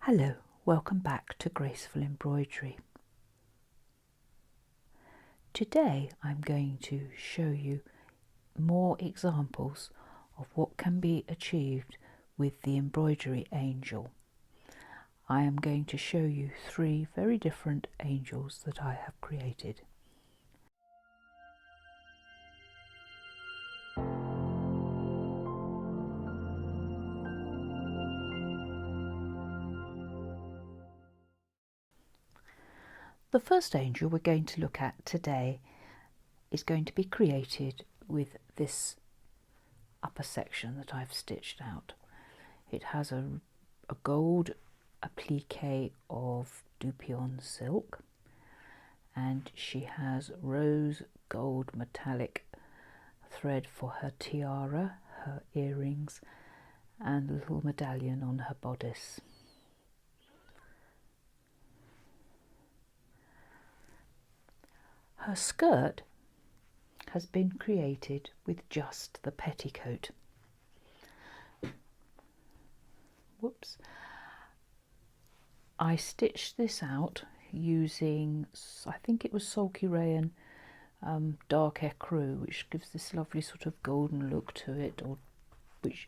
Hello, welcome back to Graceful Embroidery. Today I'm going to show you more examples of what can be achieved with the Embroidery Angel. I am going to show you 3 very different angels that I have created. The first angel we're going to look at today is going to be created with this upper section that I've stitched out. It has a gold applique of Dupion silk, and she has rose gold metallic thread for her tiara, her earrings, and a little medallion on her bodice. Her skirt has been created with just the petticoat. Whoops. I stitched this out using, I think it was Sulky Rayon dark ecru, which gives this lovely sort of golden look to it, or which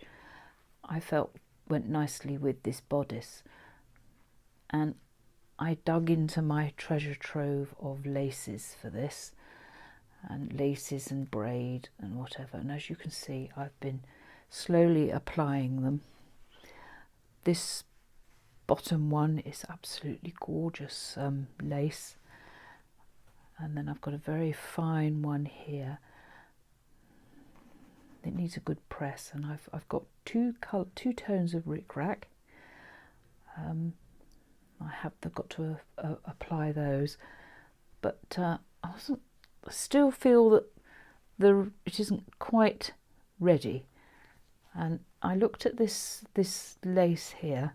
I felt went nicely with this bodice. And I dug into my treasure trove of laces for this, and laces and braid and whatever, and as you can see I've been slowly applying them. This bottom one is absolutely gorgeous lace, and then I've got a very fine one here. It needs a good press, and I've got two tones of rickrack. I've got to apply those, but I still feel that it isn't quite ready. And I looked at this lace here,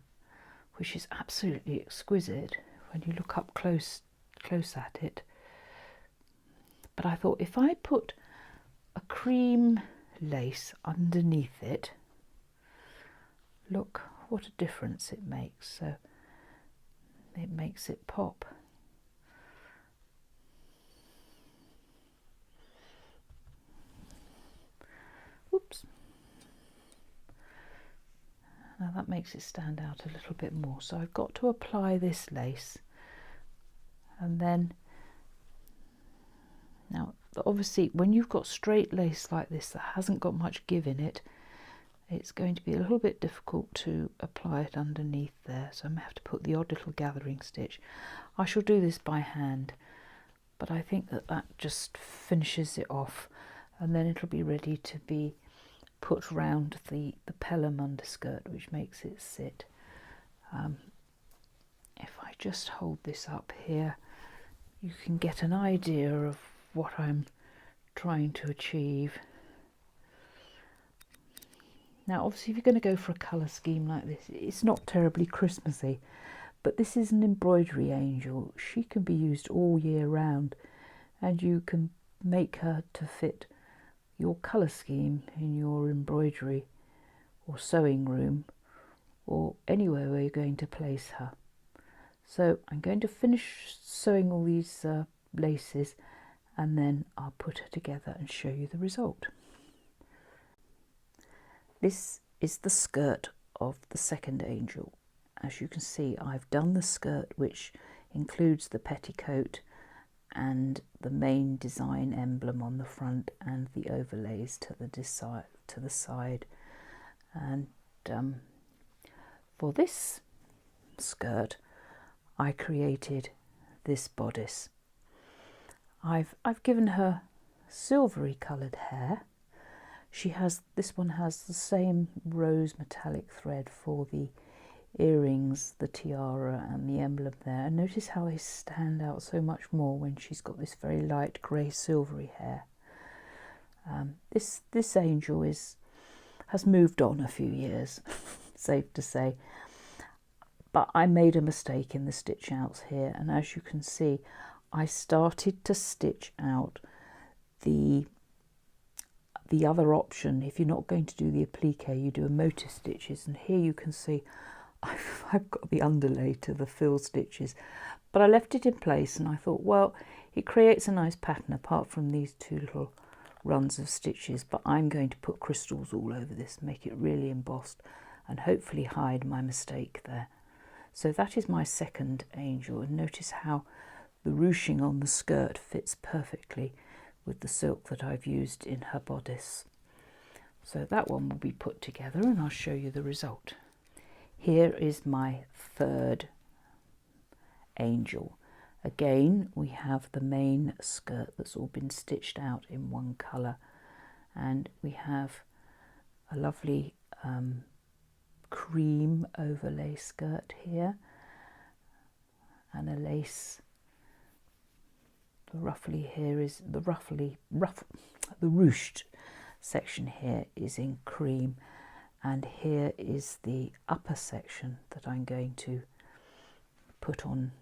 which is absolutely exquisite when you look up close at it. But I thought, if I put a cream lace underneath it, look what a difference it makes. So it makes it pop. Whoops. Now that makes it stand out a little bit more. So I've got to apply this lace, and then now obviously when you've got straight lace like this that hasn't got much give in it, it's going to be a little bit difficult to apply it underneath there, so I'm going to have to put the odd little gathering stitch. I shall do this by hand, but I think that just finishes it off, and then it'll be ready to be put round the pelham underskirt, which makes it sit. If I just hold this up here, you can get an idea of what I'm trying to achieve. Now obviously if you're going to go for a colour scheme like this, it's not terribly Christmassy, but this is an embroidery angel. She can be used all year round, and you can make her to fit your colour scheme in your embroidery or sewing room, or anywhere where you're going to place her. So I'm going to finish sewing all these laces, and then I'll put her together and show you the result. This is the skirt of the second angel. As you can see, I've done the skirt, which includes the petticoat and the main design emblem on the front and the overlays to the side. And for this skirt I created this bodice. I've given her silvery coloured hair. This one has the same rose metallic thread for the earrings, the tiara and the emblem there, and notice how they stand out so much more when she's got this very light grey silvery hair. This angel has moved on a few years, safe to say, but I made a mistake in the stitch outs here, and as you can see I started to stitch out the other option. If you're not going to do the applique, you do a motif stitches, and here you can see I've got the underlay to the fill stitches, but I left it in place and I thought, well, it creates a nice pattern apart from these two little runs of stitches, but I'm going to put crystals all over this, make it really embossed and hopefully hide my mistake there. So that is my second angel, and notice how the ruching on the skirt fits perfectly with the silk that I've used in her bodice. So that one will be put together and I'll show you the result. Here is my third angel. Again, we have the main skirt that's all been stitched out in one colour, and we have a lovely cream overlay skirt here, and a lace. Roughly here is the the ruched section here is in cream, and here is the upper section that I'm going to put on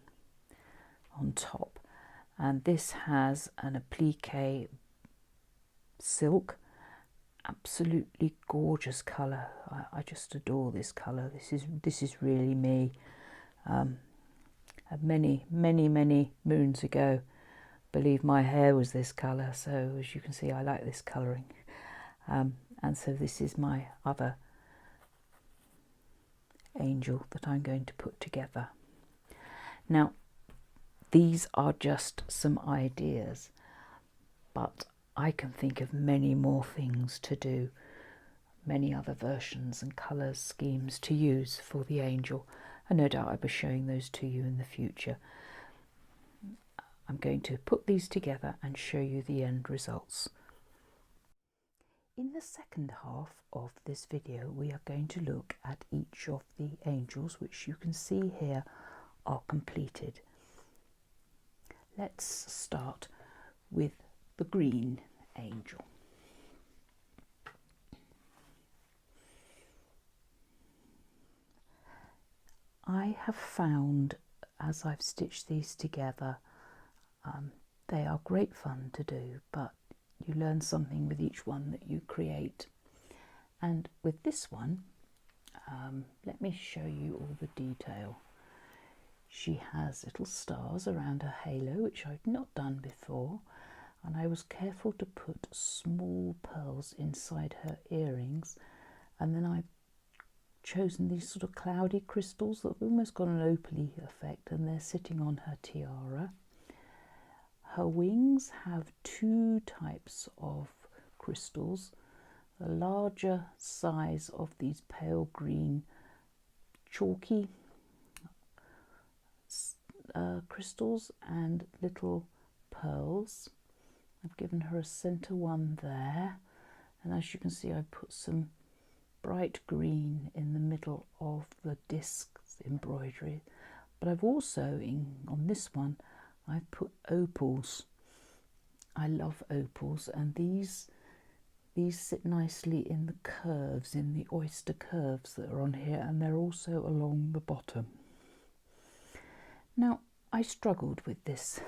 top, and this has an applique silk, absolutely gorgeous colour. I just adore this colour. This is really me. Many moons ago, I believe my hair was this colour, so as you can see I like this colouring, and so this is my other angel that I'm going to put together. Now these are just some ideas, but I can think of many more things to do, many other versions and colours, schemes to use for the angel, and no doubt I'll be showing those to you in the future. I'm going to put these together and show you the end results. In the second half of this video, we are going to look at each of the angels, which you can see here are completed. Let's start with the green angel. I have found, as I've stitched these together, they are great fun to do, but you learn something with each one that you create. And with this one, let me show you all the detail. She has little stars around her halo, which I've not done before, and I was careful to put small pearls inside her earrings, and then I've chosen these sort of cloudy crystals that have almost got an opaly effect, and they're sitting on her tiara. Her wings have two types of crystals, the larger size of these pale green chalky crystals and little pearls. I've given her a centre one there, and as you can see I put some bright green in the middle of the discs embroidery, but I've also on this one I've put opals. I love opals, and these sit nicely in the curves, in the oyster curves that are on here, and they're also along the bottom. Now I struggled with this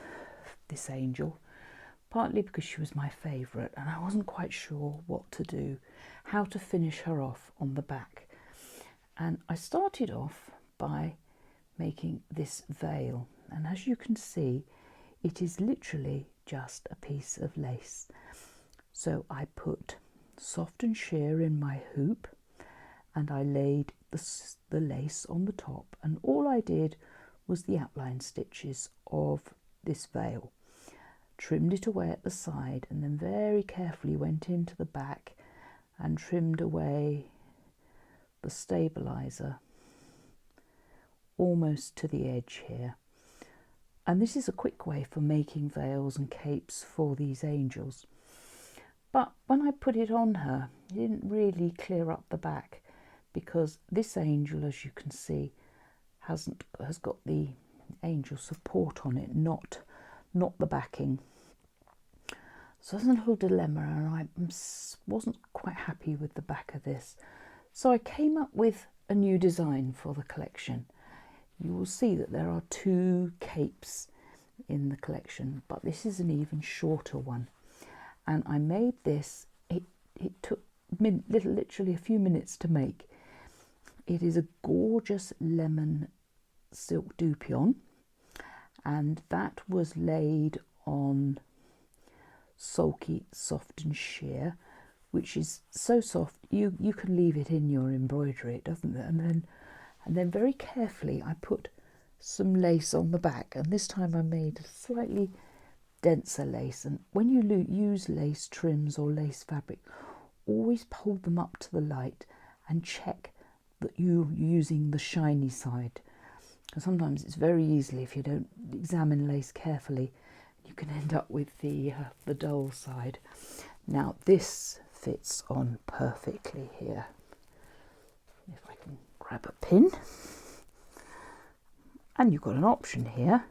angel, partly because she was my favourite and I wasn't quite sure what to do, how to finish her off on the back. And I started off by making this veil, and as you can see it is literally just a piece of lace. So I put soft and sheer in my hoop, and I laid the lace on the top, and all I did was the outline stitches of this veil, trimmed it away at the side, and then very carefully went into the back and trimmed away the stabilizer almost to the edge here. And this is a quick way for making veils and capes for these angels. But when I put it on her, it didn't really clear up the back, because this angel, as you can see, has got the angel support on it, not the backing. So there's a little dilemma, and I wasn't quite happy with the back of this. So I came up with a new design for the collection. You will see that there are two capes in the collection, but this is an even shorter one. And I made this, it took literally a few minutes to make. It is a gorgeous lemon silk dupion, and that was laid on sulky soft and sheer, which is so soft you can leave it in your embroidery, it doesn't, and then very carefully I put some lace on the back, and this time I made a slightly denser lace. And when you use lace trims or lace fabric, always hold them up to the light and check that you're using the shiny side. And sometimes it's very easily, if you don't examine lace carefully, you can end up with the dull side. Now this fits on perfectly here. If I can grab a pin, and you've got an option here.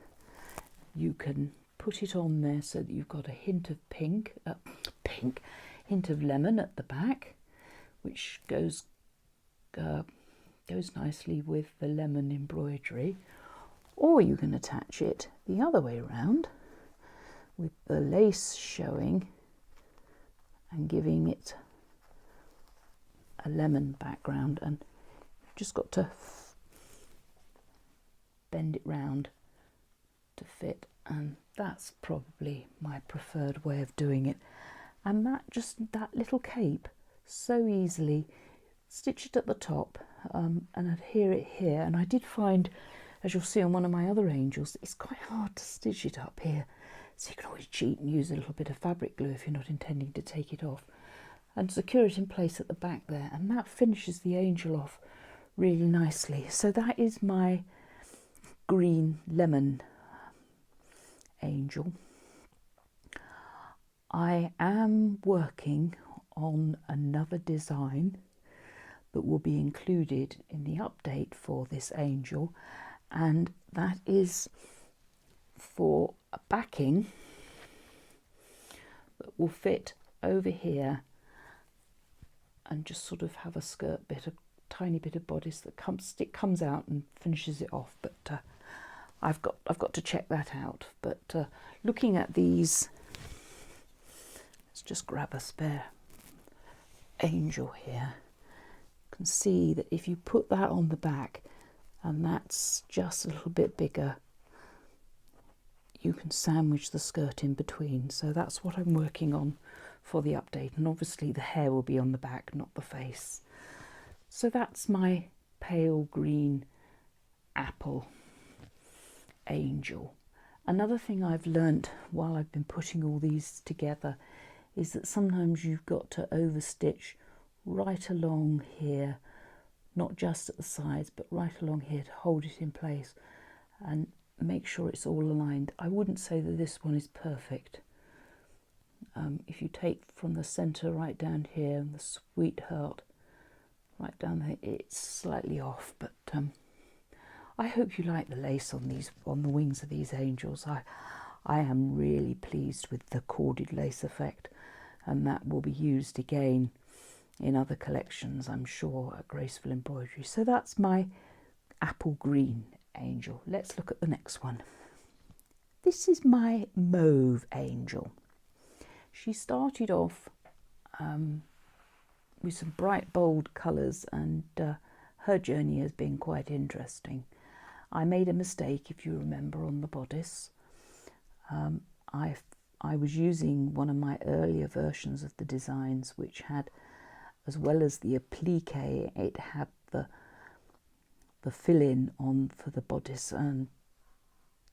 You can put it on there so that you've got a hint of hint of lemon at the back, which goes nicely with the lemon embroidery, or you can attach it the other way around with the lace showing and giving it a lemon background, and you've just got to bend it round to fit, and that's probably my preferred way of doing it. And that little cape, so easily, stitch it at the top and adhere it here. And I did find, as you'll see on one of my other angels, it's quite hard to stitch it up here, so you can always cheat and use a little bit of fabric glue if you're not intending to take it off, and secure it in place at the back there, and that finishes the angel off really nicely. So that is my green lemon angel. I am working on another design that will be included in the update for this angel, and that is for a backing that will fit over here and just sort of have a skirt bit, a tiny bit of bodice that comes out and finishes it off. But I've got to check that out. But looking at these, let's just grab a spare angel here. You can see that if you put that on the back, and that's just a little bit bigger, you can sandwich the skirt in between. So that's what I'm working on for the update, and obviously the hair will be on the back, not the face. So that's my pale green apple angel. Another thing I've learnt while I've been putting all these together is that sometimes you've got to overstitch right along here, not just at the sides, but right along here to hold it in place and make sure it's all aligned. I wouldn't say that this one is perfect. If you take from the centre right down here and the sweetheart right down there, it's slightly off, but I hope you like the lace on the wings of these angels. I am really pleased with the corded lace effect, and that will be used again in other collections, I'm sure, at Graceful Embroidery. So that's my apple green angel. Let's look at the next one. This is my mauve angel. She started off with some bright, bold colours, and her journey has been quite interesting. I made a mistake, if you remember, on the bodice. I was using one of my earlier versions of the designs, which had, as well as the applique, it had the fill-in on for the bodice, and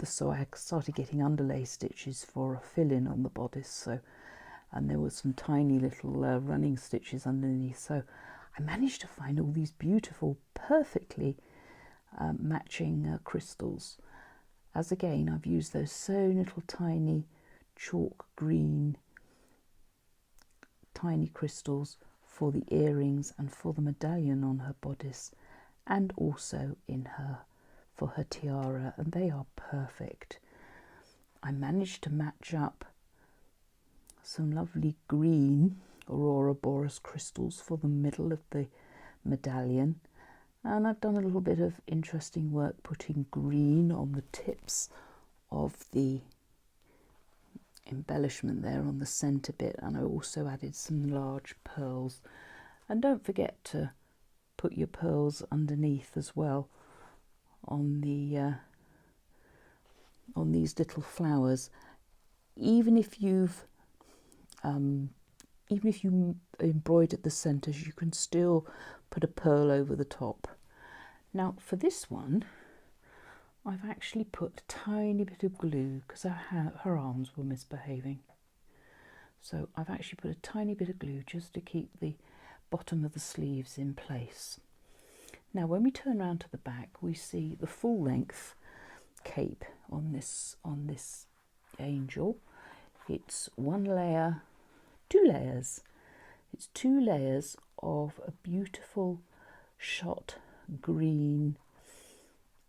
so I started getting underlay stitches for a fill-in on the bodice. So, and there were some tiny little running stitches underneath. So I managed to find all these beautiful, perfectly matching crystals. As again, I've used those so little tiny chalk green tiny crystals for the earrings and for the medallion on her bodice, and also for her tiara, and they are perfect. I managed to match up some lovely green Aurora Boreas crystals for the middle of the medallion, and I've done a little bit of interesting work putting green on the tips of the embellishment there on the centre bit, and I also added some large pearls. And don't forget to put your pearls underneath as well on the on these little flowers. Even if you've embroidered the centres, you can still put a pearl over the top. Now for this one, I've actually put a tiny bit of glue because her arms were misbehaving. So I've actually put a tiny bit of glue just to keep the bottom of the sleeves in place. Now when we turn around to the back, we see the full length cape on this angel. It's one layer, two layers. It's two layers of a beautiful shot green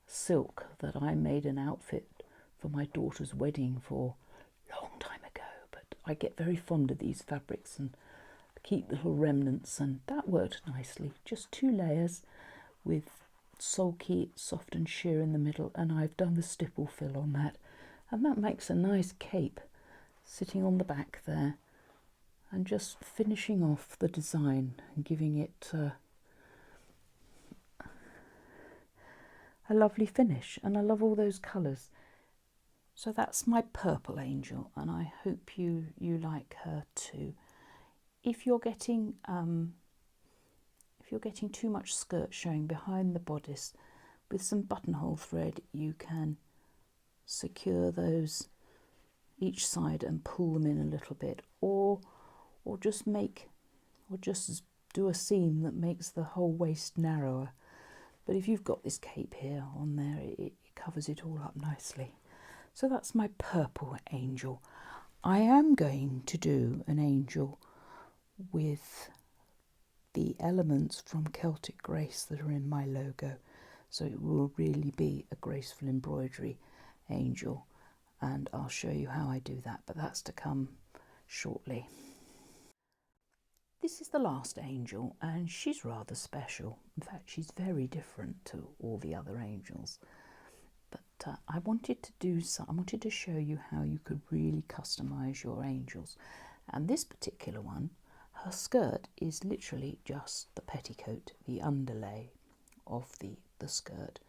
silk that I made an outfit for my daughter's wedding for a long time ago. But I get very fond of these fabrics and keep little remnants, and that worked nicely. Just two layers with sulky, soft and sheer in the middle, and I've done the stipple fill on that, and that makes a nice cape sitting on the back there, and just finishing off the design and giving it a lovely finish. And I love all those colours. So that's my purple angel, and I hope you like her too. If you're getting too much skirt showing behind the bodice, with some buttonhole thread you can secure those each side and pull them in a little bit, or just do a seam that makes the whole waist narrower. But if you've got this cape here on there, it covers it all up nicely. So that's my purple angel. I am going to do an angel with the elements from Celtic Grace that are in my logo, so it will really be a Graceful Embroidery angel, and I'll show you how I do that, but that's to come shortly. This is the last angel, and she's rather special. In fact, she's very different to all the other angels. But I wanted to show you how you could really customize your angels. And this particular one, her skirt is literally just the petticoat, the underlay of the skirt.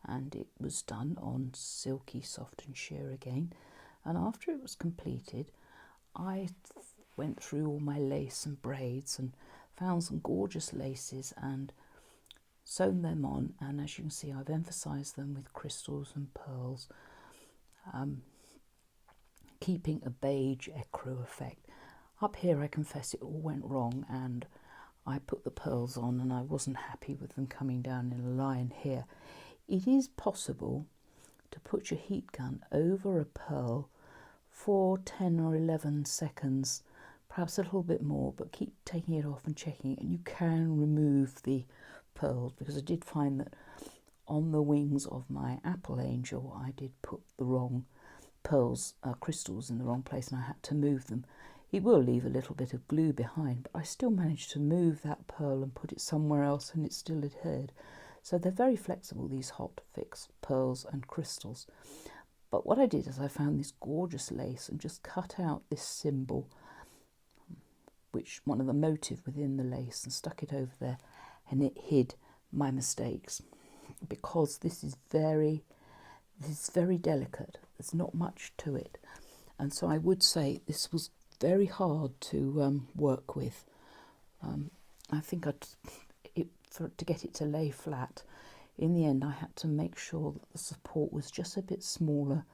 And it was done on silky, soft and sheer again. And after it was completed, I went through all my lace and braids and found some gorgeous laces and sewn them on, and as you can see, I've emphasised them with crystals and pearls, keeping a beige ecru effect. Up here I confess it all went wrong, and I put the pearls on and I wasn't happy with them coming down in a line here. It is possible to put your heat gun over a pearl for 10 or 11 seconds, perhaps a little bit more, but keep taking it off and checking it, and you can remove the pearls, because I did find that on the wings of my apple angel I did put the wrong pearls, crystals in the wrong place, and I had to move them. It will leave a little bit of glue behind, but I still managed to move that pearl and put it somewhere else, and it still adhered. So they're very flexible, these hot fix pearls and crystals. But what I did is I found this gorgeous lace and just cut out this symbol, which one of the motif within the lace, and stuck it over there, and it hid my mistakes, because this is very delicate. There's not much to it, and so I would say this was very hard to work with. I think to get it to lay flat, in the end I had to make sure that the support was just a bit smaller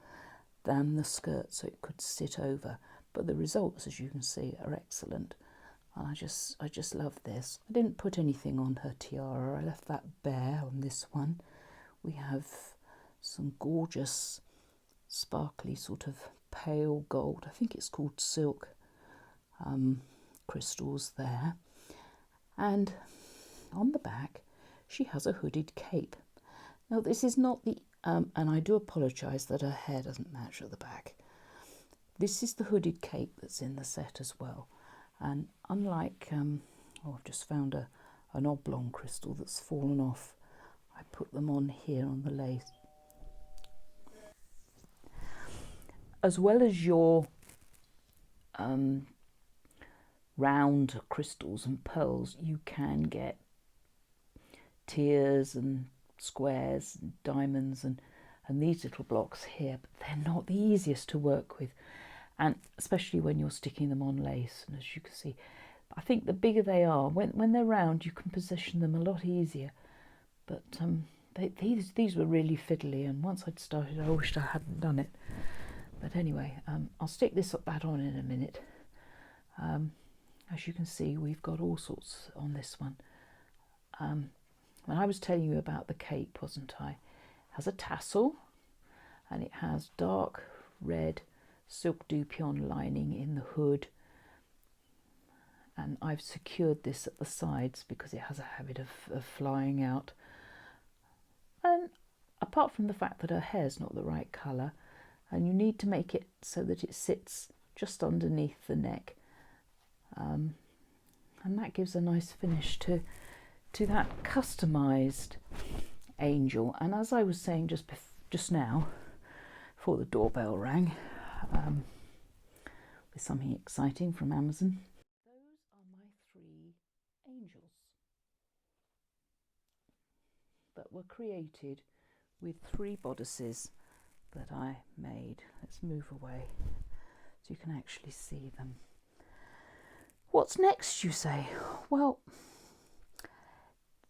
than the skirt so it could sit over. But the results, as you can see, are excellent. And I just love this. I didn't put anything on her tiara. I left that bare on this one. We have some gorgeous sparkly sort of pale gold, I think it's called silk, crystals there. And on the back she has a hooded cape. Now this is not the and I do apologise that her hair doesn't match at the back. This is the hooded cape that's in the set as well. And unlike, I've just found an oblong crystal that's fallen off. I put them on here on the lace. As well as your round crystals and pearls, you can get tiers and squares and diamonds and these little blocks here, but they're not the easiest to work with, and especially when you're sticking them on lace. And as you can see, I think the bigger they are, when they're round, you can position them a lot easier. But these were really fiddly, and once I'd started, I wished I hadn't done it. But anyway, I'll stick this back on in a minute. As you can see, we've got all sorts on this one. When I was telling you about the cape, wasn't I? It has a tassel, and it has dark red silk dupion lining in the hood. And I've secured this at the sides because it has a habit of flying out. And apart from the fact that her hair's not the right colour, and you need to make it so that it sits just underneath the neck, and that gives a nice finish to that customised angel. And as I was saying just now, before the doorbell rang, with something exciting from Amazon. Those are my 3 angels that were created with 3 bodices that I made. Let's move away so you can actually see them. What's next, you say? Well,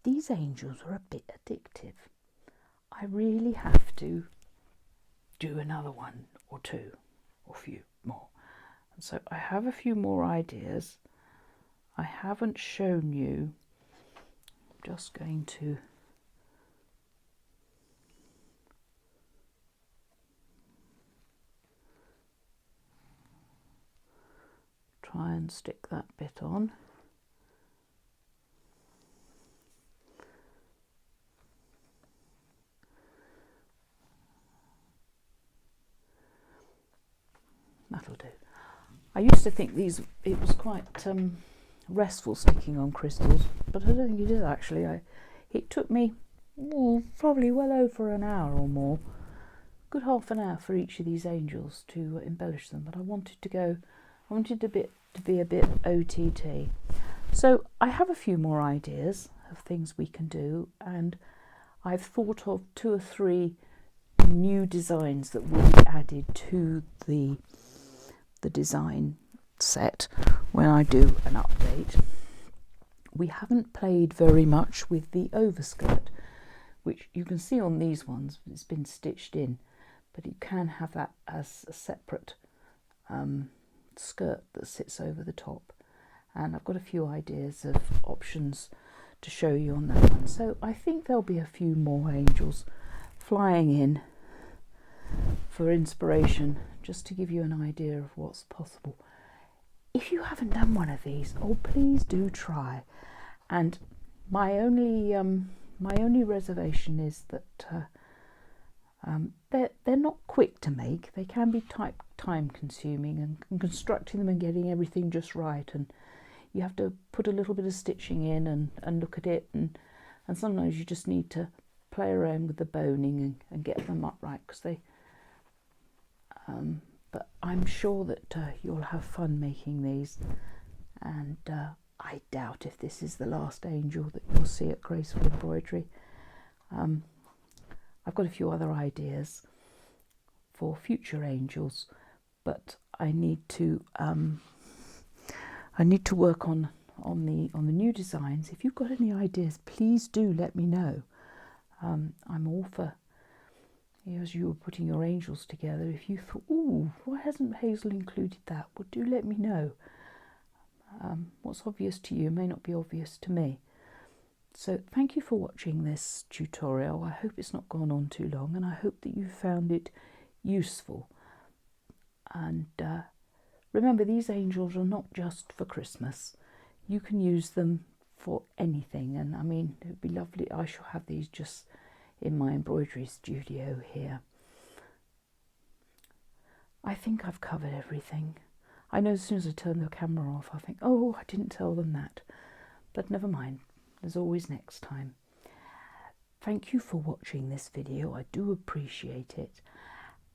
these angels are a bit addictive. I really have to do another one or 2 or a few more. And so I have a few more ideas. I haven't shown you. I'm just going to try and stick that bit on. That'll do. I used to think it was quite restful sticking on crystals, but I don't think it is actually. It took me probably well over an hour or more, good half an hour for each of these angels to embellish them. But I wanted to be a bit OTT. So I have a few more ideas of things we can do, and I've thought of 2 or 3 new designs that will be added to the design set when I do an update. We haven't played very much with the overskirt, which you can see on these ones. It's been stitched in, but you can have that as a separate skirt that sits over the top. And I've got a few ideas of options to show you on that one. So I think there'll be a few more angels flying in for inspiration, just to give you an idea of what's possible. If you haven't done one of these, please do try. And my only reservation is that they're not quick to make. They can be time consuming, and constructing them and getting everything just right, and you have to put a little bit of stitching in and look at it, and sometimes you just need to play around with the boning and get them upright, because they but I'm sure that you'll have fun making these, and I doubt if this is the last angel that you'll see at Graceful Embroidery. I've got a few other ideas for future angels, but I need to work on the new designs. If you've got any ideas, please do let me know. I'm all for, as you were putting your angels together, if you thought, why hasn't Hazel included that? Well, do let me know. What's obvious to you may not be obvious to me. So thank you for watching this tutorial. I hope it's not gone on too long, and I hope that you found it useful. And remember, these angels are not just for Christmas. You can use them for anything, and I mean, it would be lovely. I shall have these just in my embroidery studio here. I think I've covered everything. I know as soon as I turn the camera off, I think, oh, I didn't tell them that. But never mind, there's always next time. Thank you for watching this video. I do appreciate it.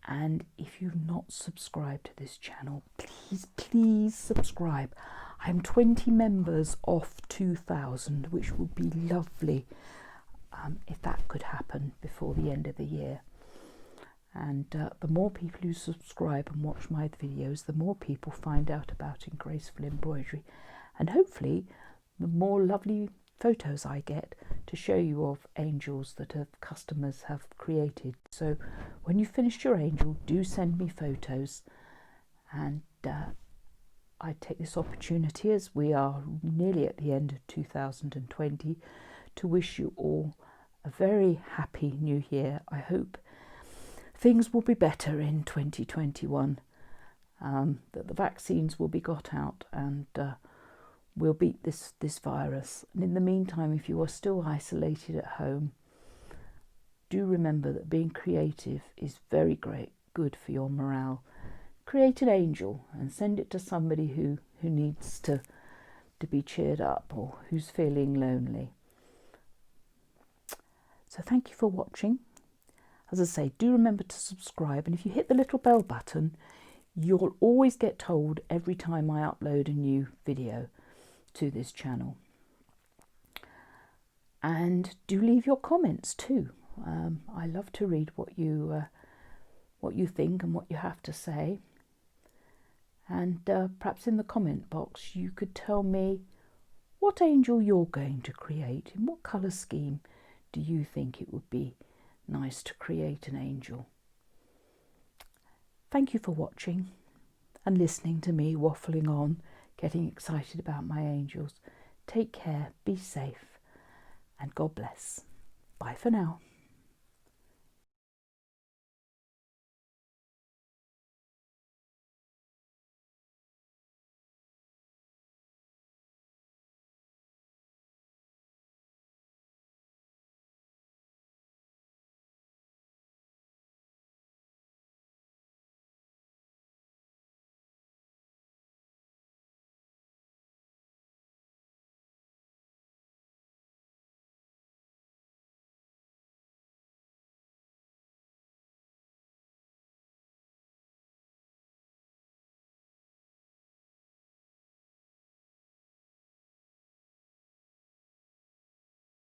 And if you've not subscribed to this channel, please subscribe. I'm 20 members off 2,000, which would be lovely. if that could happen before the end of the year. And the more people who subscribe and watch my videos, the more people find out about Graceful Embroidery, and hopefully the more lovely photos I get to show you of angels that customers have created. So when you finish your angel, do send me photos, and I take this opportunity, as we are nearly at the end of 2020, to wish you all a very happy new year. I hope things will be better in 2021, that the vaccines will be got out, and we'll beat this virus. And in the meantime, if you are still isolated at home, do remember that being creative is very good for your morale. Create an angel and send it to somebody who needs to be cheered up, or who's feeling lonely. So thank you for watching. As I say, do remember to subscribe, and if you hit the little bell button, you'll always get told every time I upload a new video to this channel. And do leave your comments too. I love to read what you think and what you have to say. And perhaps in the comment box you could tell me what angel you're going to create. In what colour scheme do you think it would be nice to create an angel? Thank you for watching and listening to me waffling on, getting excited about my angels. Take care, be safe, and God bless. Bye for now.